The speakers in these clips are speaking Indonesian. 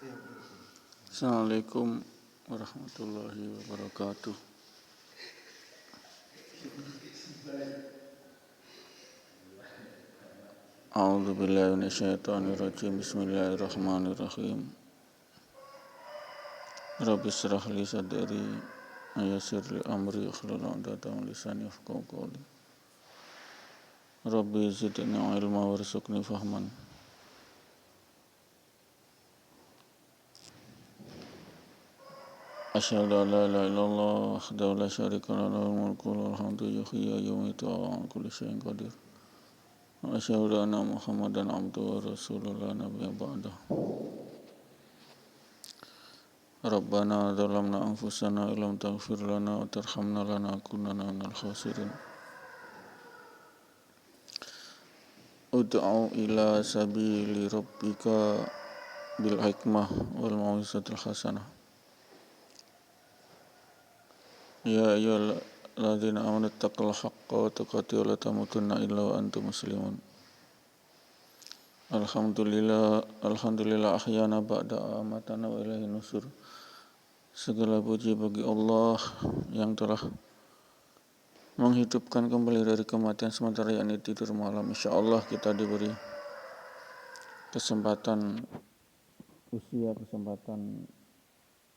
Assalamualaikum warahmatullahi wabarakatuh. A'udzu billahi minasyaitonir rajim. Bismillahirrahmanirrahim. Rabbi shrah li sadri wa yassir li amri wahlul 'uqdatam min lisani yafqahu qawli. Rabbi zidni ilma warzuqni fahman. Asyhadu an la ilaha illallah wahdahu la syarika lahu lahul mulku wa lahul hamdu yuhyi wa yumiitu wa 'ala kulli syai'in qadir. Wa asyhadu anna Muhammadan abduhu wa rasuluhu la nabiyya ba'dahu. Rabbana zalamna anfusana wa lam taghfir lana wa tarhamna lanakunanna minal khasirin. Ud'u ila sabili rabbika bil hikmah wal mau'izatil hasanah. Ya ayyuhalladzina amanu taqullaha haqqa tuqatih wa la tamutunna illa wa antum muslimun. Alhamdulillah ahyana ba'da amatana wa ilaihi nusur. Segala puji bagi Allah yang telah menghidupkan kembali dari kematian sementara yakni tidur malam. Insyaallah kita diberi kesempatan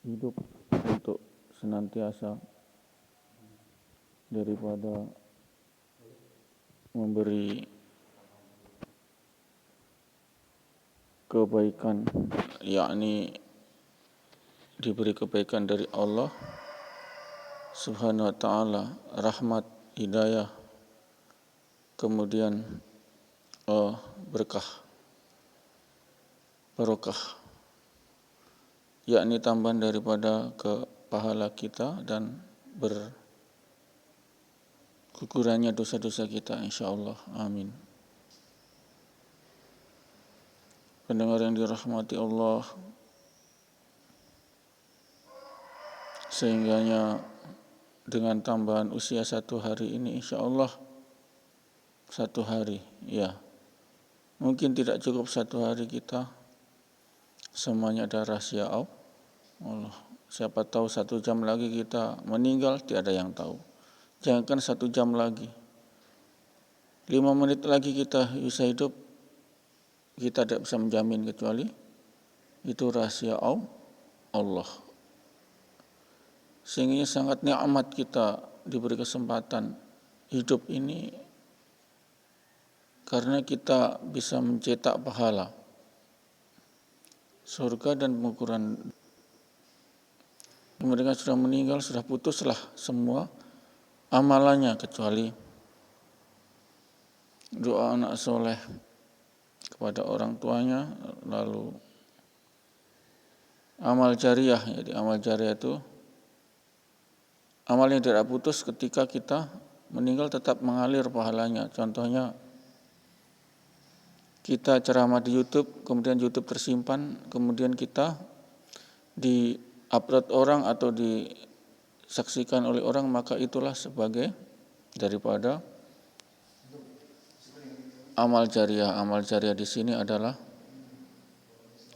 hidup untuk senantiasa daripada memberi kebaikan, yakni diberi kebaikan dari Allah Subhanahu wa ta'ala, rahmat, hidayah, kemudian barokah, yakni tambahan daripada ke pahala kita dan bergugurannya dosa-dosa kita, insyaallah. Amin. Pendengar yang dirahmati Allah, sehingganya dengan tambahan usia 1 hari ini, insyaallah 1 hari, ya mungkin tidak cukup 1 hari kita, semuanya ada rahasia Allah. Siapa tahu 1 jam lagi kita meninggal, tiada yang tahu. Jangankan 1 jam lagi, 5 menit lagi kita bisa hidup, kita tidak bisa menjamin kecuali itu rahasia Allah. Sehingga sangat nikmat kita diberi kesempatan hidup ini, karena kita bisa mencetak pahala surga dan pengukuran. Mereka sudah meninggal, sudah putuslah semua amalannya kecuali doa anak soleh kepada orang tuanya, lalu amal jariah. Jadi amal jariah itu amal yang tidak putus, ketika kita meninggal tetap mengalir pahalanya. Contohnya kita ceramah di YouTube, kemudian YouTube tersimpan, kemudian kita di-upload orang atau disaksikan oleh orang, maka itulah sebagai daripada amal jariah. Amal jariah di sini adalah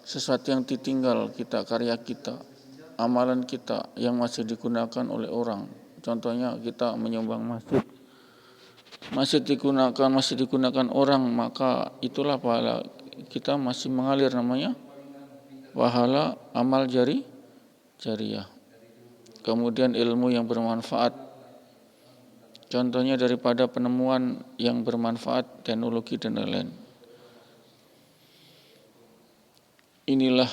sesuatu yang ditinggal kita, karya kita, amalan kita yang masih digunakan oleh orang. Contohnya kita menyumbang masih digunakan orang, maka itulah pahala kita masih mengalir, namanya pahala amal jariah. Kemudian ilmu yang bermanfaat, contohnya daripada penemuan yang bermanfaat, teknologi dan lain-lain. Inilah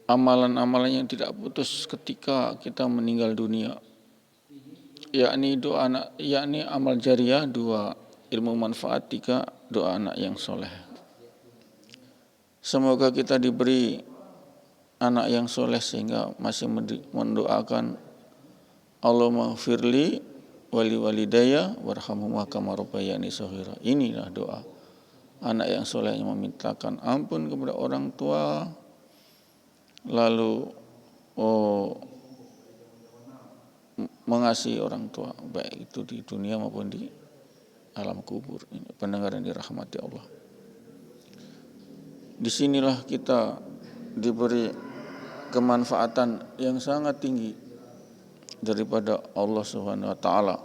amalan-amalan yang tidak putus ketika kita meninggal dunia, yakni amal jariah 2, ilmu manfaat 3, doa anak yang soleh. Semoga kita diberi anak yang soleh sehingga masih mendoakan Allahumma firli wali walidayya warhamhuma kama rabbayani shaghira. Inilah doa anak yang soleh, yang memintakan ampun kepada orang tua, lalu mengasihi orang tua, baik itu di dunia maupun di alam kubur. Ini pendengar yang dirahmati Allah. Disinilah kita diberi kemanfaatan yang sangat tinggi daripada Allah Subhanahu wa taala.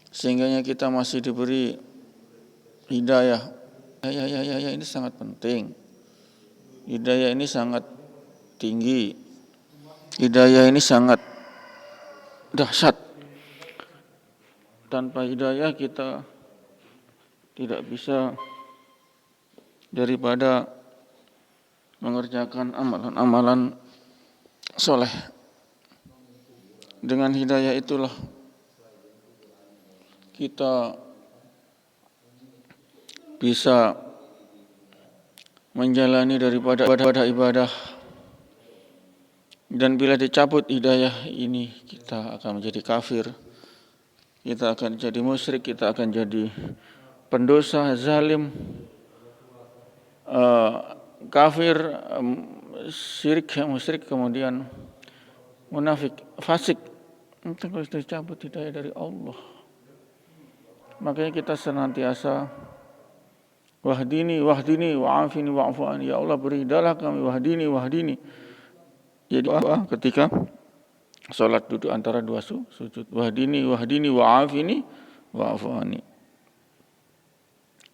Sehingganya kita masih diberi hidayah. Ya, ini sangat penting. Hidayah ini sangat tinggi. Hidayah ini sangat dahsyat. Tanpa hidayah kita tidak bisa daripada mengerjakan amalan-amalan soleh. Dengan hidayah itulah kita bisa menjalani daripada ibadah. Dan bila dicabut hidayah ini, kita akan menjadi kafir, kita akan jadi musyrik, kita akan jadi pendosa, zalim, kafir, musyrik, kemudian munafik, fasik. Itu harus dicabut hidayah dari Allah. Makanya kita senantiasa wahdini wa'afini wa'fu'ani, ya Allah beri hidayah kami, wahdini. Jadi ketika salat duduk antara dua sujud, wahdini wa'afini wa'fu'ani.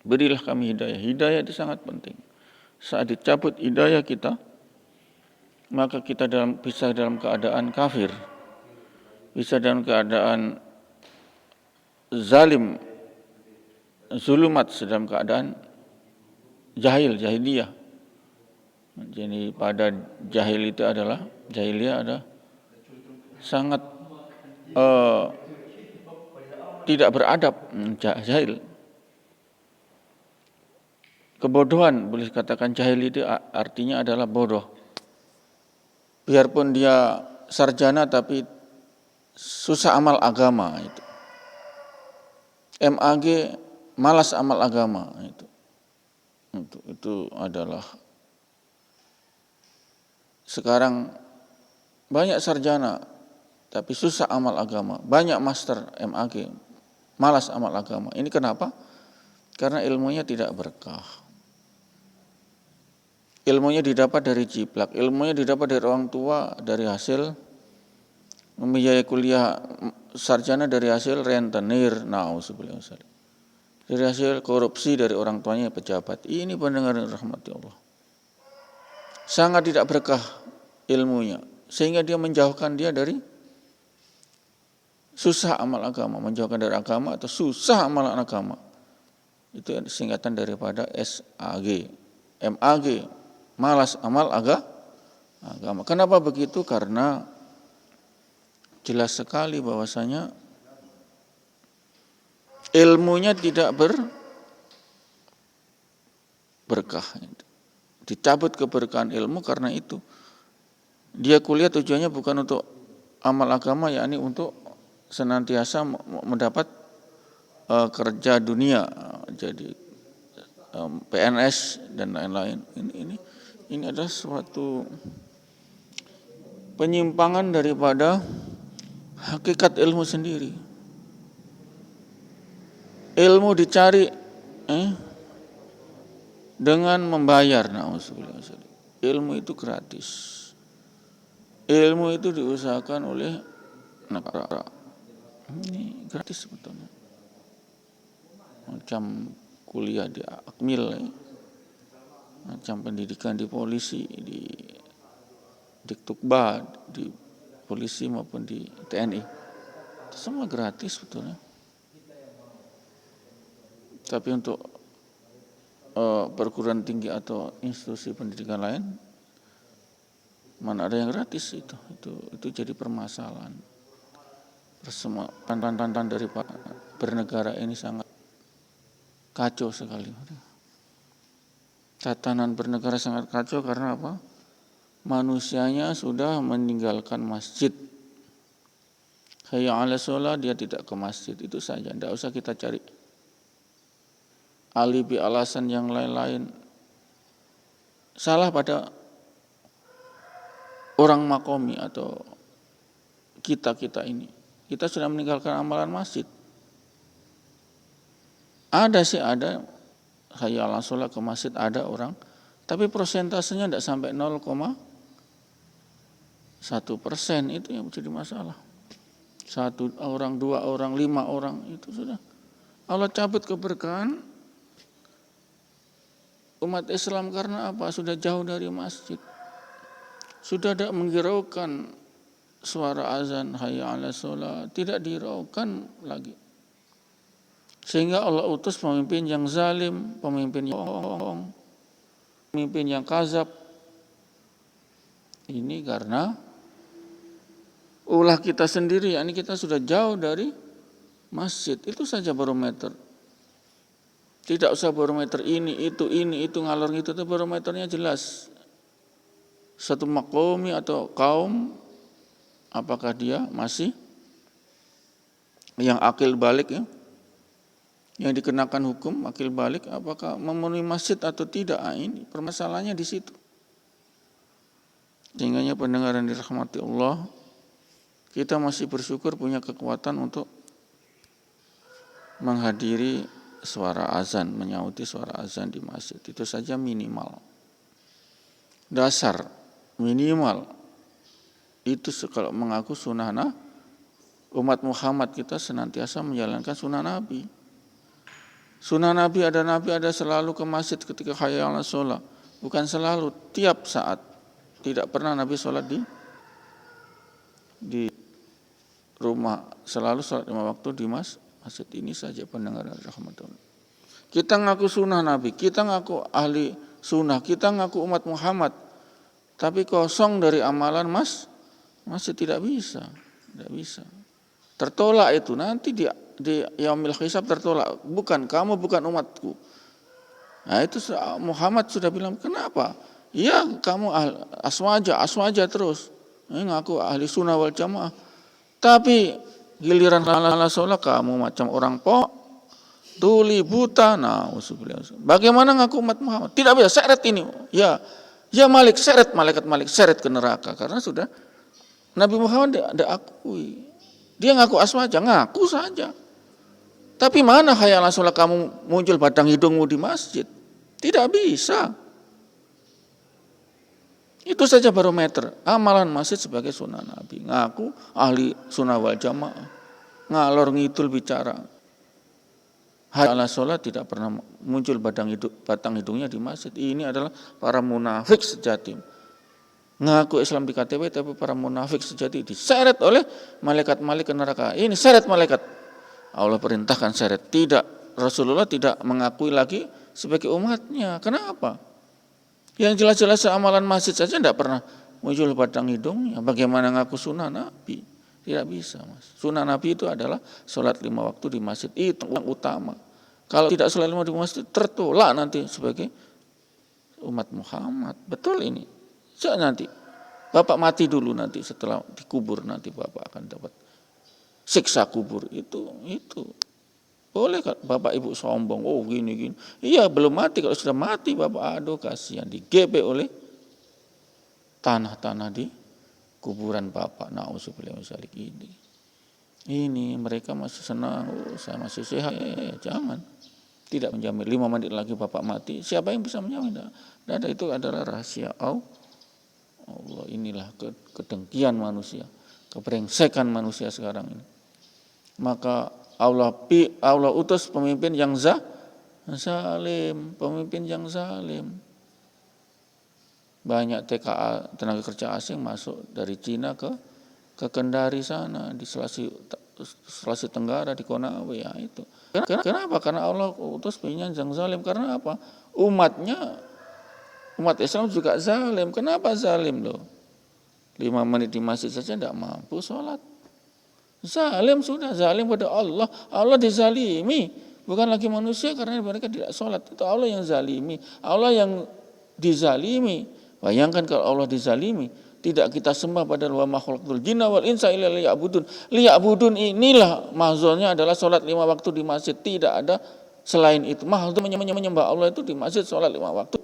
Berilah kami hidayah. Hidayah itu sangat penting. Saat dicabut hidayah kita, maka kita bisa dalam keadaan kafir, bisa dalam keadaan zalim, zulumat, dalam keadaan jahiliyah. Jadi pada jahiliyah ada sangat tidak beradab, jahil. Kebodohan, boleh katakan jahil itu artinya adalah bodoh. Biarpun dia sarjana tapi susah amal agama itu. MAG, malas amal agama itu adalah sekarang banyak sarjana tapi susah amal agama, banyak master MAG, malas amal agama. Ini kenapa? Karena ilmunya tidak berkah. Ilmunya didapat dari jiplak, ilmunya didapat dari orang tua, dari hasil membiayai kuliah sarjana, dari hasil rentenir, na'udzubillah, dari hasil korupsi dari orang tuanya pejabat. Ini pendengar rahmati Allah. Sangat tidak berkah ilmunya, sehingga dia menjauhkan dia dari susah amal agama, menjauhkan dari agama atau susah amal agama. Itu singkatan daripada SAG, MAG, malas amal agama. Kenapa begitu? Karena jelas sekali bahwasanya ilmunya tidak berkah. Dicabut keberkahan ilmu karena itu. Dia kuliah tujuannya bukan untuk amal agama, yakni untuk senantiasa mendapat kerja dunia, jadi PNS dan lain-lain. Ini adalah suatu penyimpangan daripada hakikat ilmu sendiri. Ilmu dicari dengan membayar, na'udzubillah. Ilmu itu gratis. Ilmu itu diusahakan oleh negara. Ini gratis sebetulnya. Macam kuliah di Akmil, macam pendidikan di polisi, di Diktukba, di polisi maupun di TNI. Itu semua gratis sebetulnya. Tapi untuk perguruan tinggi atau institusi pendidikan lain, mana ada yang gratis itu jadi permasalahan. Semua tantangan dari bernegara ini sangat kacau sekali. Tatanan bernegara sangat kacau karena apa? Manusianya sudah meninggalkan masjid. Hayya 'ala shalah, dia tidak ke masjid, itu saja. Tidak usah kita cari alibi, alasan yang lain-lain. Salah pada orang makomi atau kita ini. Kita sudah meninggalkan amalan masjid. Ada hayya 'alas shalah ke masjid ada orang, tapi prosentasenya tidak sampai 0,1%, itu yang menjadi masalah. 1 orang, 2 orang, 5 orang itu sudah Allah cabut keberkahan umat Islam. Karena apa? Sudah jauh dari masjid, sudah tidak menghiraukan suara azan hayya 'alas shalah, tidak dihiraukan lagi. Sehingga Allah utus pemimpin yang zalim, pemimpin yang bohong, pemimpin yang kazab. Ini karena ulah kita sendiri, yakni kita sudah jauh dari masjid. Itu saja barometer. Tidak usah barometer ini, itu ngalor itu barometernya jelas. Satu makomi atau kaum, apakah dia masih yang akil balik ya, yang dikenakan hukum akil balik, apakah memenuhi masjid atau tidak. Ini permasalahannya di situ. Sehingga pendengaran dirahmati Allah, kita masih bersyukur punya kekuatan untuk menghadiri suara azan, menyauti suara azan di masjid. Itu saja minimal. Dasar minimal. Itu kalau mengaku sunnah umat Muhammad, kita senantiasa menjalankan sunnah Nabi. Sunnah Nabi ada selalu ke masjid ketika hayya 'alas shalah. Bukan selalu, tiap saat. Tidak pernah Nabi sholat di rumah, selalu sholat 5 waktu di masjid. Ini saja pendengar rahmatullah. Kita ngaku sunnah Nabi, kita ngaku ahli sunnah, kita ngaku umat Muhammad, tapi kosong dari amalan masih tidak bisa. Tertolak itu nanti di yaumil hisab, tertolak. Bukan, kamu bukan umatku. Nah itu Muhammad sudah bilang, kenapa? Ya kamu aswaja terus. Ini ngaku ahli sunnah wal jamaah. Tapi giliran 'alas shalah kamu macam orang tuli buta. Bagaimana ngaku umat Muhammad? Tidak bisa, seret ini. Ya Malik, seret malaikat Malik, seret ke neraka. Karena sudah Nabi Muhammad tidak akui. Dia ngaku aswaja, ngaku saja. Tapi mana hayya 'alas shalah kamu muncul batang hidungmu di masjid? Tidak bisa. Itu saja barometer amalan masjid sebagai sunnah Nabi. Ngaku ahli sunnah wal jamaah, ngalor ngidul bicara. Hayya 'alas shalah tidak pernah muncul batang hidungnya di masjid. Ini adalah para munafik sejati. Ngaku Islam di KTP, tapi para munafik sejati diseret oleh malaikat Malik ke neraka. Ini seret malaikat. Allah perintahkan seret. Tidak, Rasulullah tidak mengakui lagi sebagai umatnya. Kenapa? Yang jelas-jelas amalan masjid saja tidak pernah muncul batang hidungnya. Bagaimana ngaku sunnah Nabi? Tidak bisa, Mas. Sunnah Nabi itu adalah sholat 5 waktu di masjid. Itu yang utama. Kalau tidak sholat 5 di masjid, tertolak nanti sebagai umat Muhammad. Betul ini. Nanti Bapak mati dulu, nanti setelah dikubur nanti Bapak akan dapat siksa kubur. Itu boleh kan Bapak Ibu sombong, oh gini. Iya belum mati, kalau sudah mati Bapak aduh kasihan, digebek oleh tanah-tanah di kuburan Bapak. Na'udzubillah min dzalik. Ini mereka masih senang, saya masih sehat. Jangan. Tidak menjamin 5 menit lagi Bapak mati. Siapa yang bisa menjamin? Tidak ada, itu adalah rahasia Allah. Inilah kedengkian manusia, kebrengsekan manusia sekarang ini. Maka Allah utus pemimpin yang zalim, pemimpin yang zalim. Banyak TKA, tenaga kerja asing masuk dari Cina ke Kendari sana, di Sulawesi Tenggara, di Konawe ya itu. Kenapa? Karena Allah utus pemimpin yang zalim. Karena apa? Umat Islam juga zalim. Kenapa zalim loh? 5 menit di masjid saja tidak mampu sholat. Zalim sudah, zalim pada Allah. Allah dizalimi. Bukan lagi manusia karena mereka tidak sholat. Itu Allah yang zalimi. Allah yang dizalimi. Bayangkan kalau Allah dizalimi. Tidak kita sembah pada wa ma khalaqtul jinna wal insa illa liya'budun. Liya'budun inilah mahzulnya adalah sholat 5 waktu di masjid. Tidak ada selain itu. Mahzul menyembah Allah itu di masjid sholat 5 waktu.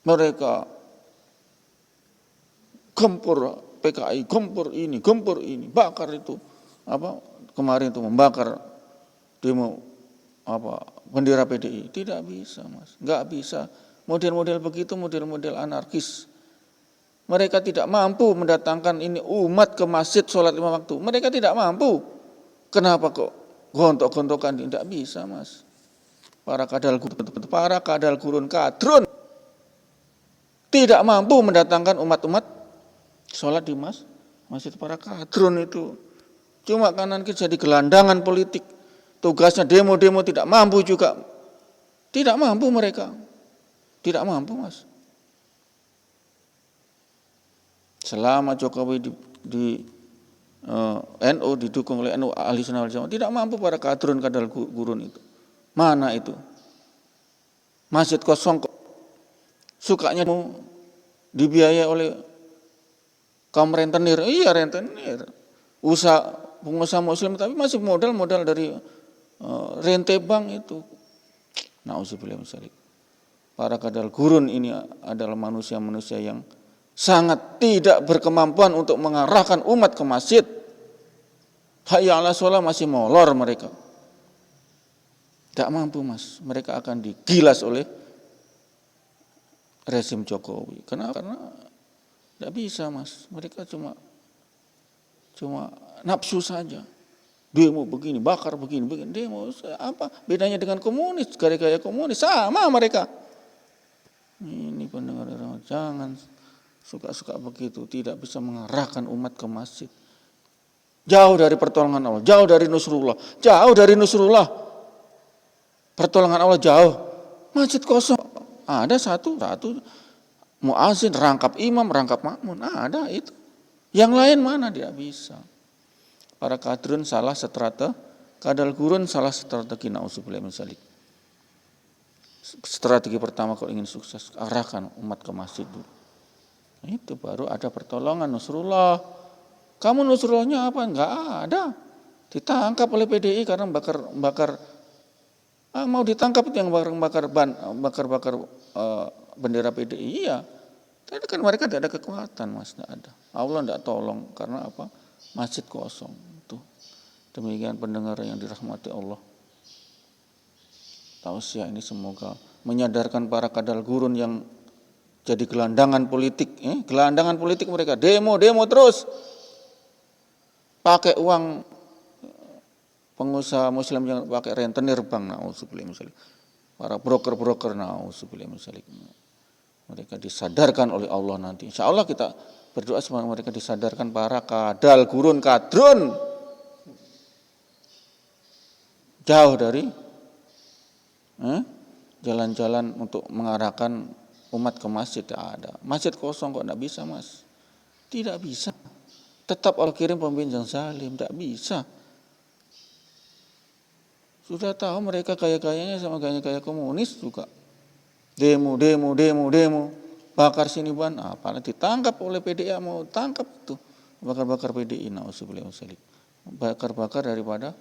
Mereka gempur PKI, gempur ini, bakar itu. Kemarin itu membakar demo bendera PDI. Tidak bisa, Mas. Nggak bisa. Model-model begitu, model-model anarkis. Mereka tidak mampu mendatangkan ini umat ke masjid sholat 5 waktu. Mereka tidak mampu. Kenapa kok gontok-gontokan? Tidak bisa, Mas. Para kadal gurun kadrun tidak mampu mendatangkan umat-umat sholat di masjid. Para kadrun itu cuma kanan kiri jadi gelandangan politik. Tugasnya demo-demo tidak mampu juga. Tidak mampu mereka. Tidak mampu, Mas. Selama Jokowi di NU didukung oleh NU Ahli Sunnah wal Jamaah, tidak mampu para kadrun kadal gurun itu. Mana itu? Masjid kosong kok. Sukanya mau dibiayai oleh kaum rentenir. Iya, rentenir. Pengusaha muslim tapi masih modal dari rente bank itu. Nauzubillah min dzalik. Para kadal gurun ini adalah manusia-manusia yang sangat tidak berkemampuan untuk mengarahkan umat ke masjid. Hayya 'alas shalah masih molor mereka. Tidak mampu, Mas. Mereka akan digilas oleh rezim Jokowi. Kenapa? Karena tidak bisa, Mas. Mereka cuma nafsu saja. Demo begini, bakar begini. Demo apa? Bedanya dengan komunis, gaya-gaya komunis sama mereka. Ini pendengar jangan suka-suka begitu, tidak bisa mengarahkan umat ke masjid. Jauh dari pertolongan Allah, jauh dari Nusrullah. Pertolongan Allah jauh. Masjid kosong. Ada satu muazin, rangkap imam, rangkap makmun. Ada itu. Yang lain mana dia bisa. Para kadrun salah kadal gurun salah strategi, nauzubillah min dzalik. Strategi pertama kalau ingin sukses, arahkan umat ke masjid dulu. Itu baru ada pertolongan Nusrullah. Kamu Nusrullahnya apa? Enggak ada. Ditangkap oleh PDI karena bakar mau ditangkap itu yang bakar bendera PDI. Iya. Tapi kan mereka tidak ada kekuatan, Mas, tidak ada. Allah tidak tolong karena apa? Masjid kosong. Tuh. Demikian pendengar yang dirahmati Allah. Tausiah ini semoga menyadarkan para kadal gurun yang jadi gelandangan politik, mereka demo terus, pakai uang pengusaha Muslim yang pakai rentenir bank, nauzubillah min dzalik, para broker, nauzubillah min dzalik. Mereka disadarkan oleh Allah nanti. Insya Allah kita berdoa semoga mereka disadarkan para kadal gurun kadrun jauh dari jalan-jalan untuk mengarahkan umat ke masjid. Tidak ada. Masjid kosong kok tidak bisa, Mas. Tidak bisa. Tetap Allah kirim pemimpin yang zalim. Tidak bisa. Sudah tahu mereka kaya-kayanya sama gaya komunis juga. Demo. Bakar sini ban. Apalagi ditangkap oleh PDI, mau tangkap itu. Bakar PDI. Nauzubillah min dzalik. Bakar daripada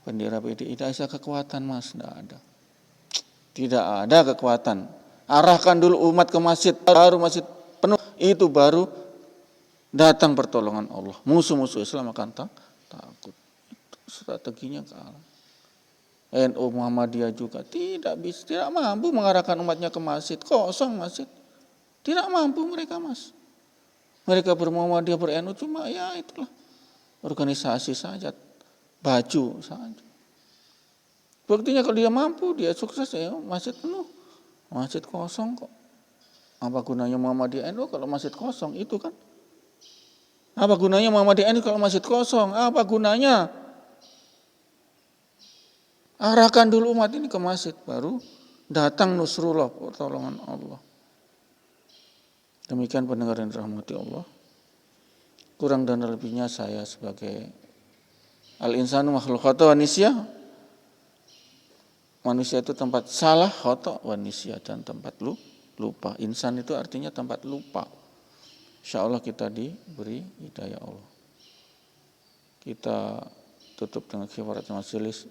bendera PDI. Tidak ada kekuatan, Mas. Tidak ada kekuatan. Arahkan dulu umat ke masjid, baru masjid penuh, itu baru datang pertolongan Allah. Musuh-musuh Islam akan takut. Itu strateginya kalah. NU Muhammadiyah juga tidak mampu mengarahkan umatnya ke masjid. Kosong masjid. Tidak mampu mereka, Mas. Mereka bermuhammadiyah, ber-NU cuma ya itulah. Organisasi saja, baju saja. Buktinya kalau dia mampu, dia sukses ya masjid penuh. Masjid kosong kok. Apa gunanya Muhammadiyah NU kalau masjid kosong itu kan? Apa gunanya Muhammadiyah NU kalau masjid kosong? Apa gunanya? Arahkan dulu umat ini ke masjid, baru datang Nusrullah, pertolongan Allah. Demikian pendengar yang dirahmati Allah. Kurang dan lebihnya saya sebagai al-insanu makhlukatu wa nisyah. Manusia itu tempat salah, khata' wa nisyah, dan tempat lupa. Insan itu artinya tempat lupa. Insyaallah kita diberi hidayah Allah. Kita tutup dengan kifaratul majelis.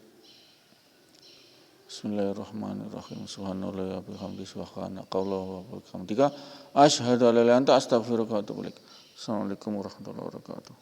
Bismillahirrahmanirrahim. Subhanallah wa bihamdihi subhanaka Allahu wa bihamdika asyhadu an la ilaha illa anta astaghfiruka wa atubu ilaik. Assalamualaikum warahmatullahi wabarakatuh.